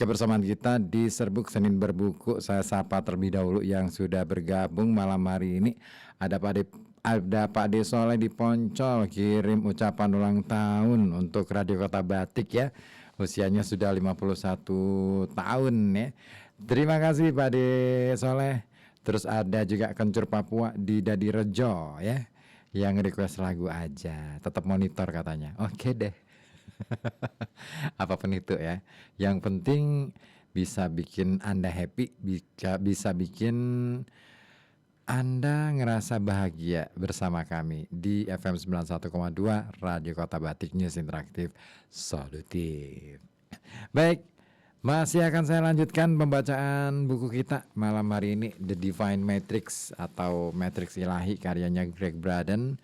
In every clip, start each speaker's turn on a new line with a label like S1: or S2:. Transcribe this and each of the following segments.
S1: Kebersamaan kita di Serbuk Senin Berbuku. Saya sapa terlebih dahulu yang sudah bergabung malam hari ini. Ada Pak De Soleh di Poncol, kirim ucapan ulang tahun untuk Radio Kota Batik ya. Usianya sudah 51 tahun ya. Terima kasih Pak De Soleh. Terus ada juga Kencur Papua di Dadi Rejo ya, yang request lagu aja. Tetap monitor katanya. Oke deh. Apapun itu ya, yang penting bisa bikin Anda happy, bisa bikin Anda ngerasa bahagia bersama kami di FM 91,2 Radio Kota Batik, News Interaktif Solutif. Baik, masih akan saya lanjutkan pembacaan buku kita malam hari ini, The Divine Matrix atau Matrix Ilahi karyanya Greg Braden.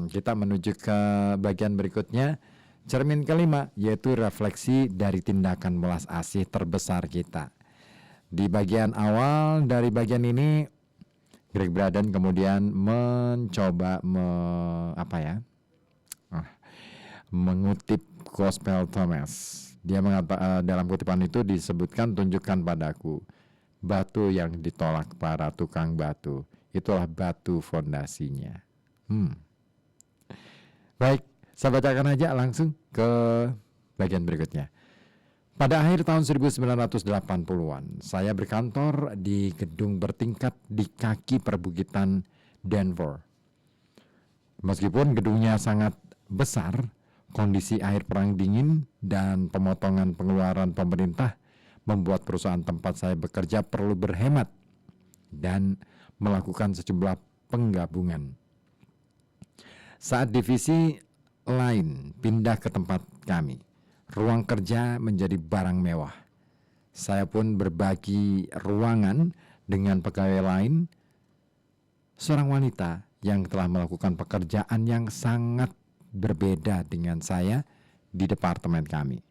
S1: Kita menuju ke bagian berikutnya. Cermin kelima, yaitu refleksi dari tindakan belas asih terbesar kita. Di bagian awal dari bagian ini, Greg Braden kemudian mencoba mengutip Gospel Thomas. Dia mengatakan dalam kutipan itu disebutkan, tunjukkan padaku batu yang ditolak para tukang batu, itulah batu fondasinya. Baik. Saya bacakan aja langsung ke bagian berikutnya. Pada akhir tahun 1980-an, saya berkantor di gedung bertingkat di kaki perbukitan Denver. Meskipun gedungnya sangat besar, kondisi air perang dingin dan pemotongan pengeluaran pemerintah membuat perusahaan tempat saya bekerja perlu berhemat dan melakukan sejumlah penggabungan. Saat divisi lain pindah ke tempat kami, ruang kerja menjadi barang mewah. Saya pun berbagi ruangan dengan pegawai lain, seorang wanita yang telah melakukan pekerjaan yang sangat berbeda dengan saya di departemen kami.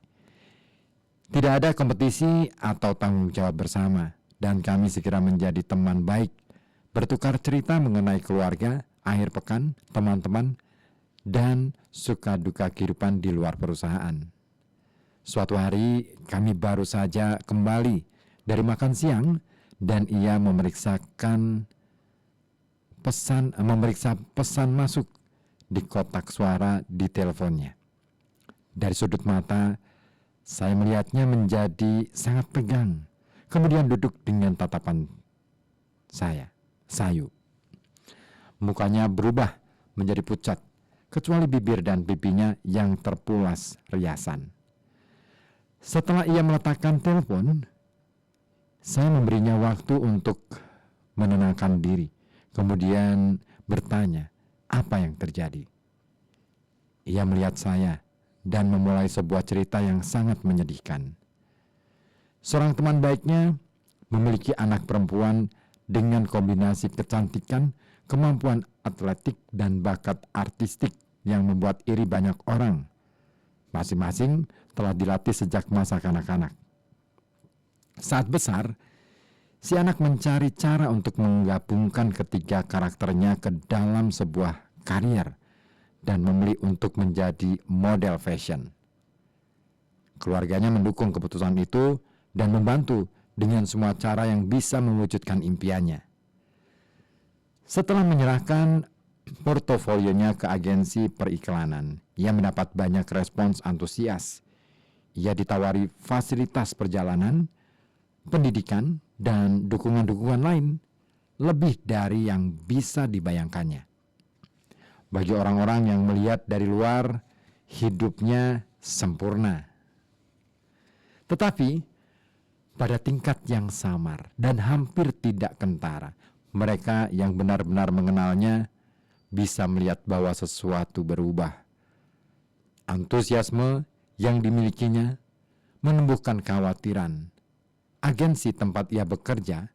S1: Tidak ada kompetisi atau tanggung jawab bersama, dan kami segera menjadi teman baik, bertukar cerita mengenai keluarga, akhir pekan, teman-teman, dan suka duka kehidupan di luar perusahaan. Suatu hari kami baru saja kembali dari makan siang dan ia memeriksa pesan masuk di kotak suara di teleponnya. Dari sudut mata, saya melihatnya menjadi sangat tegang, kemudian duduk dengan tatapan sayu. Mukanya berubah menjadi pucat, kecuali bibir dan pipinya yang terpulas riasan. Setelah ia meletakkan telepon, saya memberinya waktu untuk menenangkan diri, kemudian bertanya apa yang terjadi. Ia melihat saya dan memulai sebuah cerita yang sangat menyedihkan. Seorang teman baiknya memiliki anak perempuan dengan kombinasi kecantikan, kemampuan atletik, dan bakat artistik yang membuat iri banyak orang. Masing-masing telah dilatih sejak masa kanak-kanak. Saat besar, si anak mencari cara untuk menggabungkan ketiga karakternya ke dalam sebuah karier dan memilih untuk menjadi model fashion. Keluarganya mendukung keputusan itu dan membantu dengan semua cara yang bisa mewujudkan impiannya. Setelah menyerahkan portofolionya ke agensi periklanan, ia mendapat banyak respons antusias. Ia ditawari fasilitas perjalanan, pendidikan, dan dukungan-dukungan lain lebih dari yang bisa dibayangkannya. Bagi orang-orang yang melihat dari luar, hidupnya sempurna. Tetapi pada tingkat yang samar dan hampir tidak kentara, mereka yang benar-benar mengenalnya bisa melihat bahwa sesuatu berubah. Antusiasme yang dimilikinya menumbuhkan kekhawatiran. Agensi tempat ia bekerja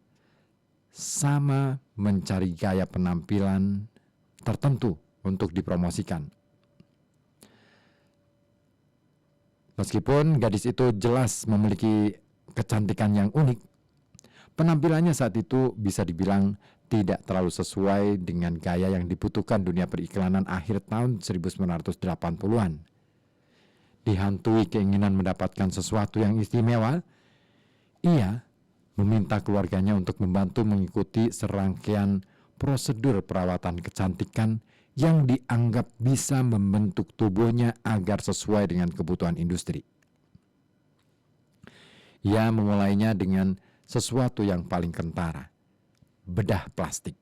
S1: sama mencari gaya penampilan tertentu untuk dipromosikan. Meskipun gadis itu jelas memiliki kecantikan yang unik, penampilannya saat itu bisa dibilang tidak terlalu sesuai dengan gaya yang dibutuhkan dunia periklanan akhir tahun 1980-an. dihantui keinginan mendapatkan sesuatu yang istimewa, ia meminta keluarganya untuk membantu mengikuti serangkaian prosedur perawatan kecantikan yang dianggap bisa membentuk tubuhnya agar sesuai dengan kebutuhan industri. Ia memulainya dengan sesuatu yang paling kentara, bedah plastik.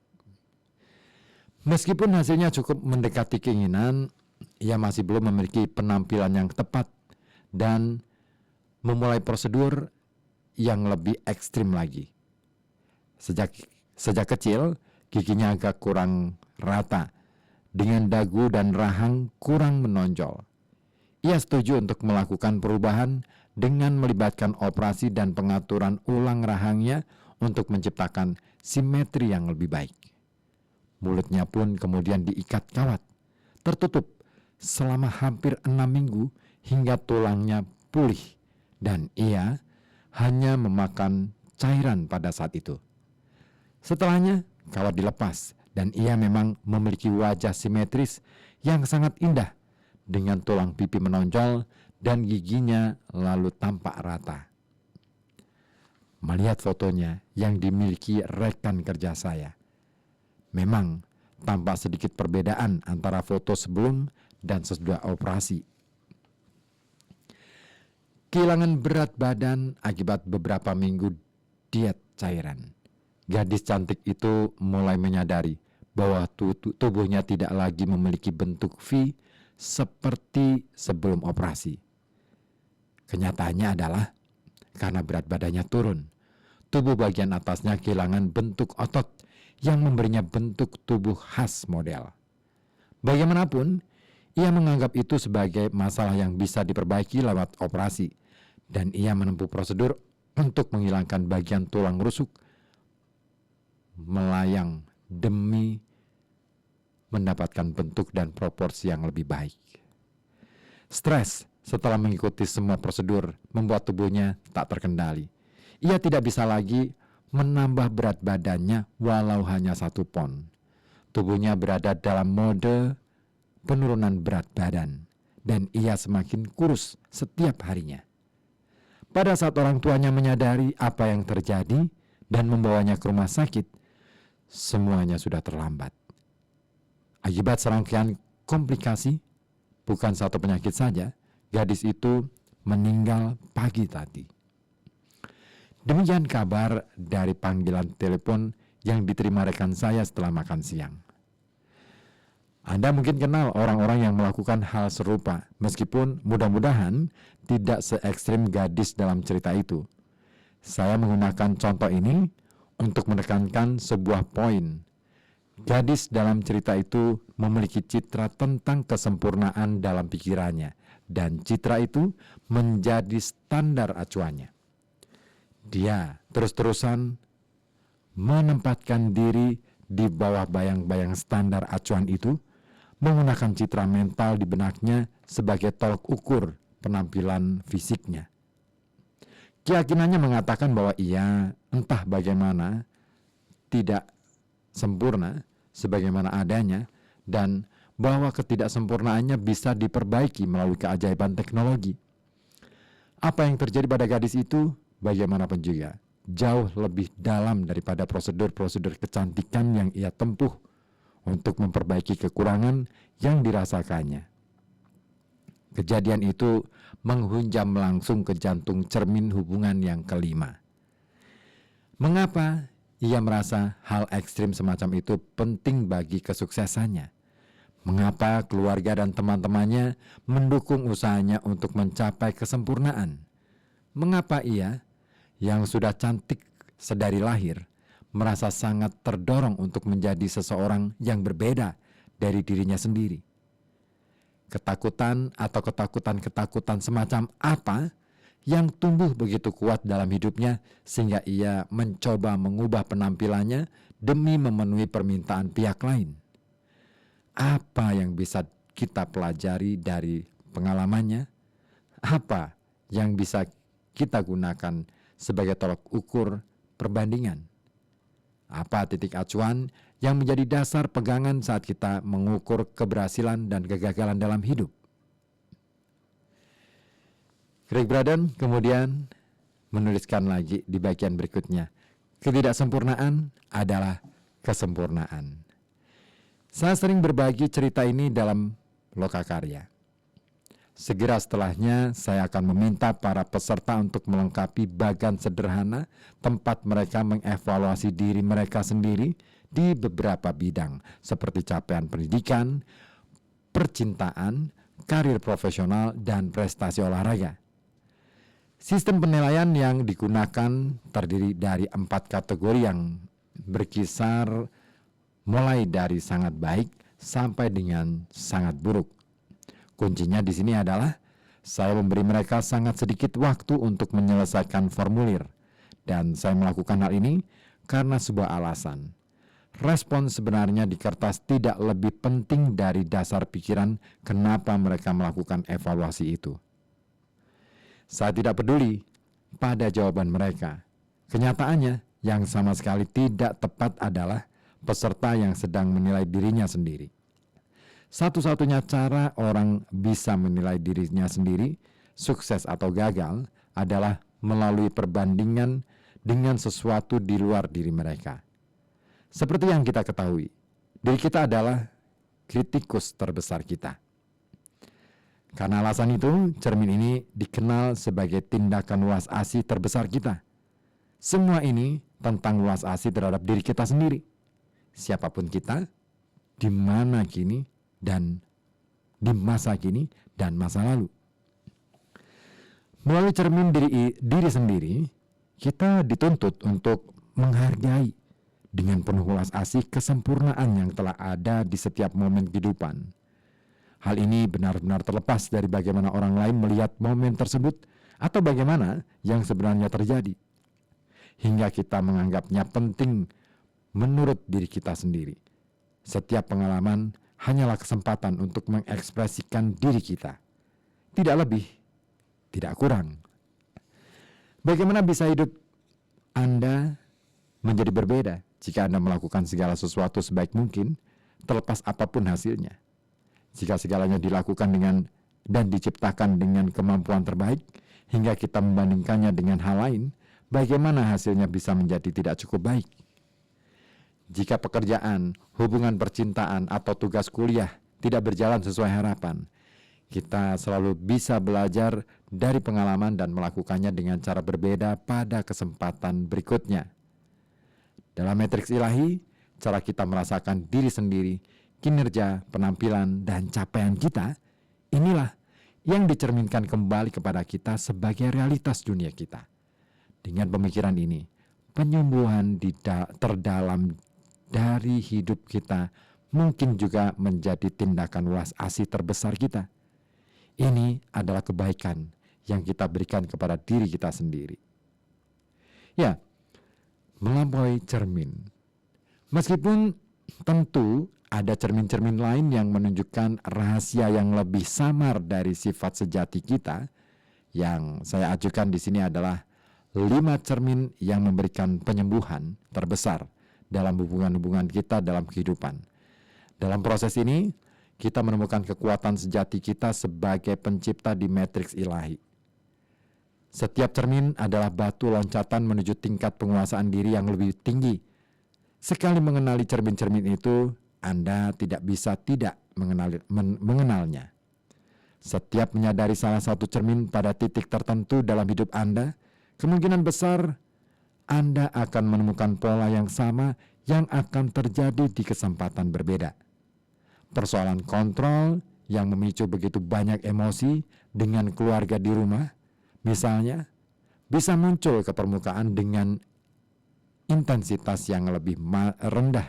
S1: Meskipun hasilnya cukup mendekati keinginan, ia masih belum memiliki penampilan yang tepat dan memulai prosedur yang lebih ekstrim lagi. Sejak kecil, giginya agak kurang rata, dengan dagu dan rahang kurang menonjol. Ia setuju untuk melakukan perubahan dengan melibatkan operasi dan pengaturan ulang rahangnya untuk menciptakan simetri yang lebih baik. Mulutnya pun kemudian diikat kawat, tertutup selama hampir 6 minggu hingga tulangnya pulih, dan ia hanya memakan cairan pada saat itu. Setelahnya, kawat dilepas dan ia memang memiliki wajah simetris yang sangat indah dengan tulang pipi menonjol dan giginya lalu tampak rata. Melihat fotonya yang dimiliki rekan kerja saya, memang tampak sedikit perbedaan antara foto sebelum dan sesudah operasi. Kehilangan berat badan akibat beberapa minggu diet cairan. Gadis cantik itu mulai menyadari bahwa tubuhnya tidak lagi memiliki bentuk V seperti sebelum operasi. Kenyataannya adalah karena berat badannya turun, tubuh bagian atasnya kehilangan bentuk otot yang memberinya bentuk tubuh khas model. Bagaimanapun, ia menganggap itu sebagai masalah yang bisa diperbaiki lewat operasi, dan ia menempuh prosedur untuk menghilangkan bagian tulang rusuk melayang demi mendapatkan bentuk dan proporsi yang lebih baik. Stres setelah mengikuti semua prosedur membuat tubuhnya tak terkendali. Ia tidak bisa lagi menambah berat badannya walau hanya 1 pon. Tubuhnya berada dalam mode penurunan berat badan dan ia semakin kurus setiap harinya. Pada saat orang tuanya menyadari apa yang terjadi dan membawanya ke rumah sakit, semuanya sudah terlambat. Akibat serangkaian komplikasi, bukan satu penyakit saja, gadis itu meninggal pagi tadi. Demikian kabar dari panggilan telepon yang diterima rekan saya setelah makan siang. Anda mungkin kenal orang-orang yang melakukan hal serupa, meskipun mudah-mudahan tidak se-ekstrim gadis dalam cerita itu. Saya menggunakan contoh ini untuk menekankan sebuah poin. Gadis dalam cerita itu memiliki citra tentang kesempurnaan dalam pikirannya, dan citra itu menjadi standar acuannya. Dia terus-terusan menempatkan diri di bawah bayang-bayang standar acuan itu, menggunakan citra mental di benaknya sebagai tolok ukur penampilan fisiknya. Keyakinannya mengatakan bahwa ia entah bagaimana tidak sempurna sebagaimana adanya, dan bahwa ketidaksempurnaannya bisa diperbaiki melalui keajaiban teknologi. Apa yang terjadi pada gadis itu, bagaimanapun juga, jauh lebih dalam daripada prosedur-prosedur kecantikan yang ia tempuh untuk memperbaiki kekurangan yang dirasakannya. Kejadian itu menghunjam langsung ke jantung cermin hubungan yang kelima. Mengapa ia merasa hal ekstrim semacam itu penting bagi kesuksesannya? Mengapa keluarga dan teman-temannya mendukung usahanya untuk mencapai kesempurnaan? Mengapa ia, yang sudah cantik sedari lahir, merasa sangat terdorong untuk menjadi seseorang yang berbeda dari dirinya sendiri? Ketakutan atau ketakutan semacam apa yang tumbuh begitu kuat dalam hidupnya sehingga ia mencoba mengubah penampilannya demi memenuhi permintaan pihak lain? Apa yang bisa kita pelajari dari pengalamannya? Apa yang bisa kita gunakan sebagai tolok ukur perbandingan? Apa titik acuan yang menjadi dasar pegangan saat kita mengukur keberhasilan dan kegagalan dalam hidup? Greg Braden kemudian menuliskan lagi di bagian berikutnya, ketidaksempurnaan adalah kesempurnaan. Saya sering berbagi cerita ini dalam Lokakarya. Segera setelahnya, saya akan meminta para peserta untuk melengkapi bagan sederhana tempat mereka mengevaluasi diri mereka sendiri di beberapa bidang, seperti capaian pendidikan, percintaan, karir profesional, dan prestasi olahraga. Sistem penilaian yang digunakan terdiri dari 4 kategori yang berkisar mulai dari sangat baik sampai dengan sangat buruk. Kuncinya di sini adalah saya memberi mereka sangat sedikit waktu untuk menyelesaikan formulir, dan saya melakukan hal ini karena sebuah alasan. Respon sebenarnya di kertas tidak lebih penting dari dasar pikiran kenapa mereka melakukan evaluasi itu. Saya tidak peduli pada jawaban mereka. Kenyataannya, yang sama sekali tidak tepat adalah peserta yang sedang menilai dirinya sendiri. Satu-satunya cara orang bisa menilai dirinya sendiri, sukses atau gagal, adalah melalui perbandingan dengan sesuatu di luar diri mereka. Seperti yang kita ketahui, diri kita adalah kritikus terbesar kita. Karena alasan itu, cermin ini dikenal sebagai tindakan welas asih terbesar kita. Semua ini tentang welas asih terhadap diri kita sendiri. Siapapun kita, di mana kini, dan di masa kini dan masa lalu. Melalui cermin diri sendiri, kita dituntut untuk menghargai dengan penuh welas asih kesempurnaan yang telah ada di setiap momen kehidupan. Hal ini benar-benar terlepas dari bagaimana orang lain melihat momen tersebut atau bagaimana yang sebenarnya terjadi, hingga kita menganggapnya penting menurut diri kita sendiri. Setiap pengalaman hanyalah kesempatan untuk mengekspresikan diri kita. Tidak lebih, tidak kurang. Bagaimana bisa hidup Anda menjadi berbeda jika Anda melakukan segala sesuatu sebaik mungkin, terlepas apapun hasilnya? Jika segalanya dilakukan dan diciptakan dengan kemampuan terbaik, hingga kita membandingkannya dengan hal lain, bagaimana hasilnya bisa menjadi tidak cukup baik? Jika pekerjaan, hubungan percintaan, atau tugas kuliah tidak berjalan sesuai harapan, kita selalu bisa belajar dari pengalaman dan melakukannya dengan cara berbeda pada kesempatan berikutnya. Dalam matriks ilahi, cara kita merasakan diri sendiri, kinerja, penampilan, dan capaian kita, inilah yang dicerminkan kembali kepada kita sebagai realitas dunia kita. Dengan pemikiran ini, penyembuhan terdalam dari hidup kita mungkin juga menjadi tindakan welas asih terbesar kita. Ini adalah kebaikan yang kita berikan kepada diri kita sendiri. Ya, melampaui cermin. Meskipun tentu ada cermin-cermin lain yang menunjukkan rahasia yang lebih samar dari sifat sejati kita, yang saya ajukan di sini adalah 5 cermin yang memberikan penyembuhan terbesar dalam hubungan-hubungan kita dalam kehidupan. Dalam proses ini, kita menemukan kekuatan sejati kita sebagai pencipta di matriks ilahi. Setiap cermin adalah batu loncatan menuju tingkat penguasaan diri yang lebih tinggi. Sekali mengenali cermin-cermin itu, Anda tidak bisa tidak mengenalnya. Setiap menyadari salah satu cermin pada titik tertentu dalam hidup Anda, kemungkinan besar Anda akan menemukan pola yang sama yang akan terjadi di kesempatan berbeda. Persoalan kontrol yang memicu begitu banyak emosi dengan keluarga di rumah, misalnya, bisa muncul ke permukaan dengan intensitas yang lebih rendah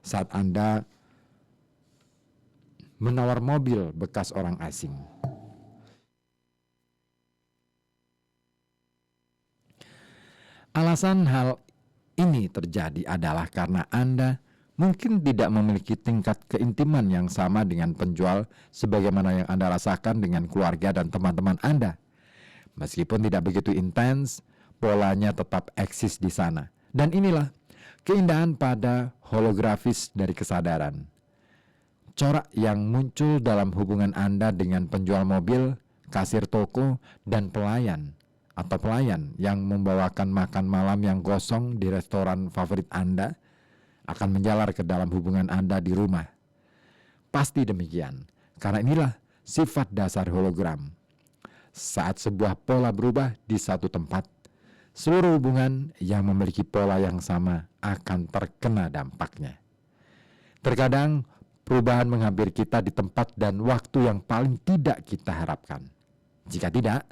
S1: saat Anda menawar mobil bekas orang asing. Alasan hal ini terjadi adalah karena Anda mungkin tidak memiliki tingkat keintiman yang sama dengan penjual sebagaimana yang Anda rasakan dengan keluarga dan teman-teman Anda. Meskipun tidak begitu intens, polanya tetap eksis di sana. Dan inilah keindahan pada holografis dari kesadaran. Corak yang muncul dalam hubungan Anda dengan penjual mobil kasir toko, dan pelayan yang membawakan makan malam yang gosong di restoran favorit Anda akan menjalar ke dalam hubungan Anda di rumah. Pasti demikian, karena inilah sifat dasar hologram. Saat sebuah pola berubah di satu tempat, seluruh hubungan yang memiliki pola yang sama akan terkena dampaknya. Terkadang perubahan menghampiri kita di tempat dan waktu yang paling tidak kita harapkan. Jika tidak,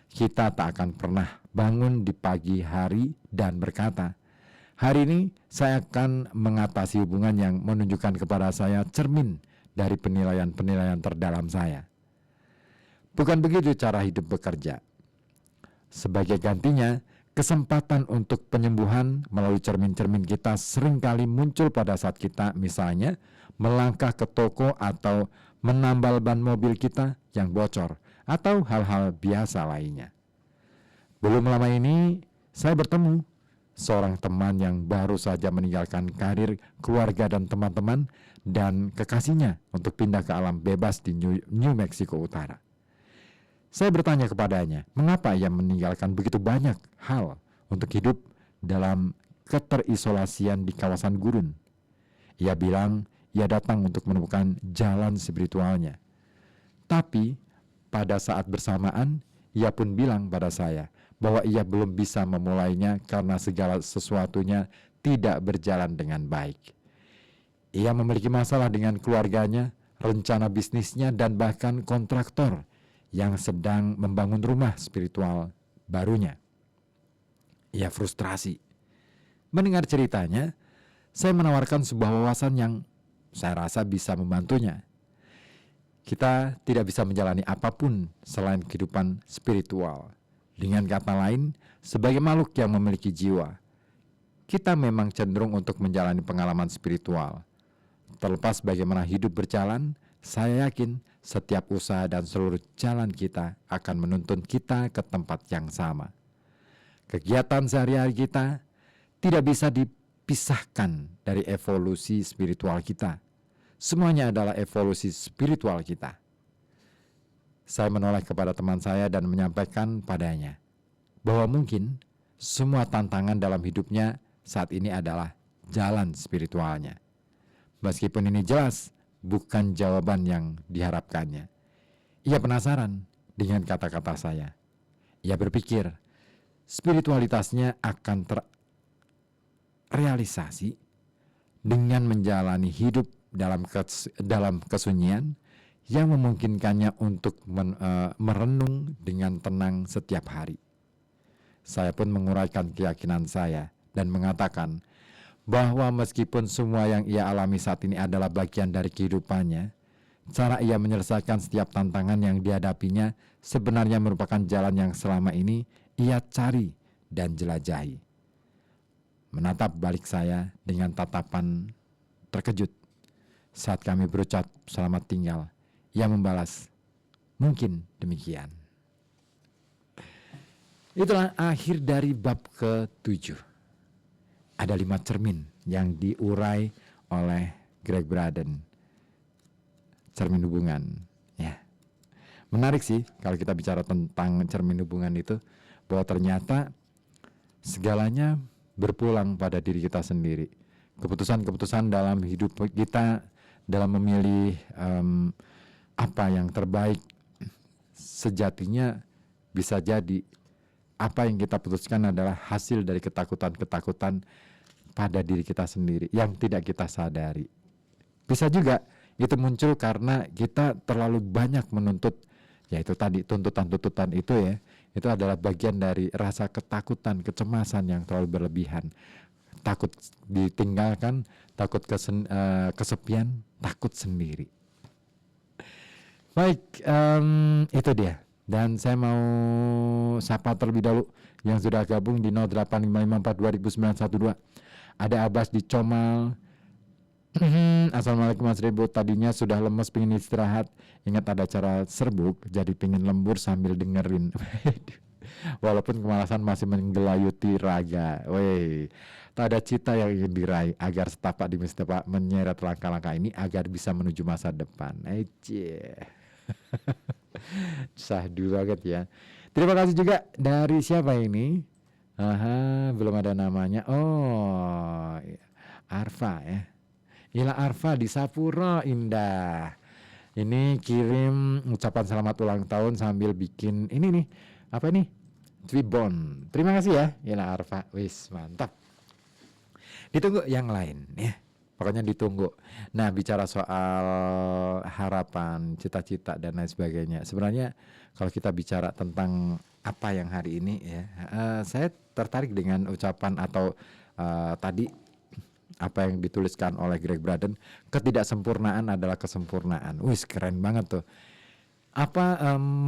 S1: kita tak akan pernah bangun di pagi hari dan berkata, "Hari ini saya akan mengatasi hubungan yang menunjukkan kepada saya cermin dari penilaian-penilaian terdalam saya." Bukan begitu cara hidup bekerja. Sebagai gantinya, kesempatan untuk penyembuhan melalui cermin-cermin kita seringkali muncul pada saat kita misalnya melangkah ke toko atau menambal ban mobil kita yang bocor atau hal-hal biasa lainnya. Belum lama ini saya bertemu seorang teman yang baru saja meninggalkan karir, keluarga dan teman-teman dan kekasihnya untuk pindah ke alam bebas di New Mexico Utara. Saya bertanya kepadanya, mengapa ia meninggalkan begitu banyak hal untuk hidup dalam keterisolasian di kawasan gurun. Ia bilang ia datang untuk menemukan jalan spiritualnya. Tapi pada saat bersamaan, ia pun bilang pada saya bahwa ia belum bisa memulainya karena segala sesuatunya tidak berjalan dengan baik. Ia memiliki masalah dengan keluarganya, rencana bisnisnya, dan bahkan kontraktor yang sedang membangun rumah spiritual barunya. Ia frustrasi. Mendengar ceritanya, saya menawarkan sebuah wawasan yang saya rasa bisa membantunya. Kita tidak bisa menjalani apapun selain kehidupan spiritual. Dengan kata lain, sebagai makhluk yang memiliki jiwa, kita memang cenderung untuk menjalani pengalaman spiritual. Terlepas bagaimana hidup berjalan, saya yakin setiap usaha dan seluruh jalan kita akan menuntun kita ke tempat yang sama. Kegiatan sehari-hari kita tidak bisa dipisahkan dari evolusi spiritual kita. Semuanya adalah evolusi spiritual kita. Saya menoleh kepada teman saya dan menyampaikan padanya bahwa mungkin semua tantangan dalam hidupnya saat ini adalah jalan spiritualnya. Meskipun ini jelas bukan jawaban yang diharapkannya. Ia penasaran dengan kata-kata saya. Ia berpikir spiritualitasnya akan terrealisasi dengan menjalani hidup dalam kesunyian yang memungkinkannya untuk merenung dengan tenang setiap hari. Saya pun menguraikan keyakinan saya dan mengatakan bahwa meskipun semua yang ia alami saat ini adalah bagian dari kehidupannya, cara ia menyelesaikan setiap tantangan yang dihadapinya sebenarnya merupakan jalan yang selama ini ia cari dan jelajahi. Menatap balik saya dengan tatapan terkejut. Saat kami berucap selamat tinggal, ia membalas, "Mungkin demikian." Itulah akhir dari bab ke-7. Ada 5 cermin yang diurai oleh Greg Braden. Cermin hubungan. Ya. Menarik sih kalau kita bicara tentang cermin hubungan itu, bahwa ternyata segalanya berpulang pada diri kita sendiri. Keputusan-keputusan dalam hidup kita, dalam memilih apa yang terbaik, sejatinya bisa jadi apa yang kita putuskan adalah hasil dari ketakutan-ketakutan pada diri kita sendiri yang tidak kita sadari. Bisa juga itu muncul karena kita terlalu banyak menuntut, yaitu tadi tuntutan-tuntutan itu ya, itu adalah bagian dari rasa ketakutan, kecemasan yang terlalu berlebihan. Takut ditinggalkan, takut kesepian, takut sendiri. Baik, itu dia. Dan saya mau sapa terlebih dahulu yang sudah gabung di 085542912. Ada Abbas di Comal. Assalamualaikum Mas Rebo. Tadinya sudah lemes pengen istirahat, ingat ada acara serbuk, jadi pengen lembur sambil dengerin. Walaupun kemalasan masih menggelayuti raga. Weh, tak ada cita yang ingin diraih agar setapak demi setapak menyeret langkah-langkah ini agar bisa menuju masa depan. Ece. Syahdu banget ya. Terima kasih juga dari siapa ini? Aha, belum ada namanya. Oh, Arfa ya. Ila Arfa di Sapuro, indah. Ini kirim ucapan selamat ulang tahun sambil bikin ini nih. Apa nih? Tribon. Terima kasih ya, Ila Arfa. Wis, mantap. Ditunggu yang lain ya. Pokoknya ditunggu. Nah, bicara soal harapan, cita-cita dan lain sebagainya. Sebenarnya kalau kita bicara tentang apa yang hari ini ya, saya tertarik dengan ucapan atau tadi apa yang dituliskan oleh Greg Braden, ketidaksempurnaan adalah kesempurnaan. Wih, keren banget tuh.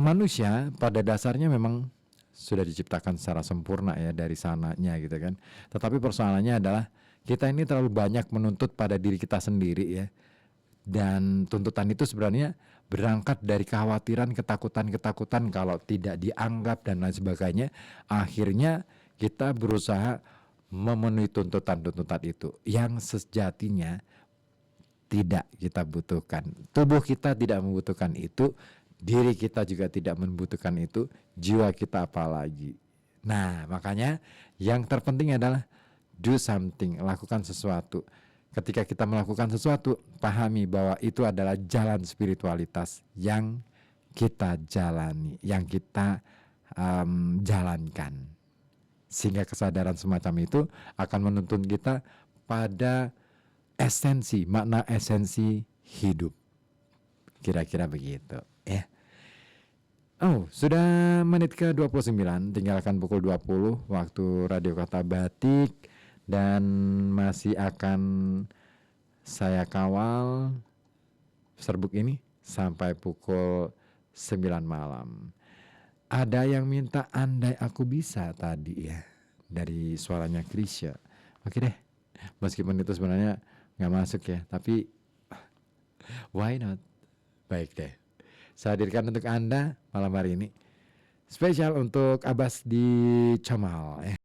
S1: Manusia pada dasarnya memang sudah diciptakan secara sempurna ya dari sananya gitu kan. Tetapi persoalannya adalah kita ini terlalu banyak menuntut pada diri kita sendiri ya. Dan tuntutan itu sebenarnya berangkat dari kekhawatiran, ketakutan kalau tidak dianggap dan lain sebagainya. Akhirnya kita berusaha memenuhi tuntutan-tuntutan itu yang sejatinya tidak kita butuhkan. Tubuh kita tidak membutuhkan itu, diri kita juga tidak membutuhkan itu, jiwa kita apalagi. Nah, makanya yang terpenting adalah do something, lakukan sesuatu. Ketika kita melakukan sesuatu, pahami bahwa itu adalah jalan spiritualitas yang kita jalani, yang kita jalankan. Sehingga kesadaran semacam itu akan menuntun kita pada esensi, makna esensi hidup. Kira-kira begitu ya. Oh, sudah menit ke 29, tinggalkan pukul 20 waktu Radio Kota Batik. Dan masih akan saya kawal serbuk ini sampai pukul 9 malam. Ada yang minta andai aku bisa tadi ya, dari suaranya Krisya. Oke deh, meskipun itu sebenarnya gak masuk ya, tapi why not? Baik deh, saya hadirkan untuk Anda malam hari ini. Spesial untuk Abbas di Comal.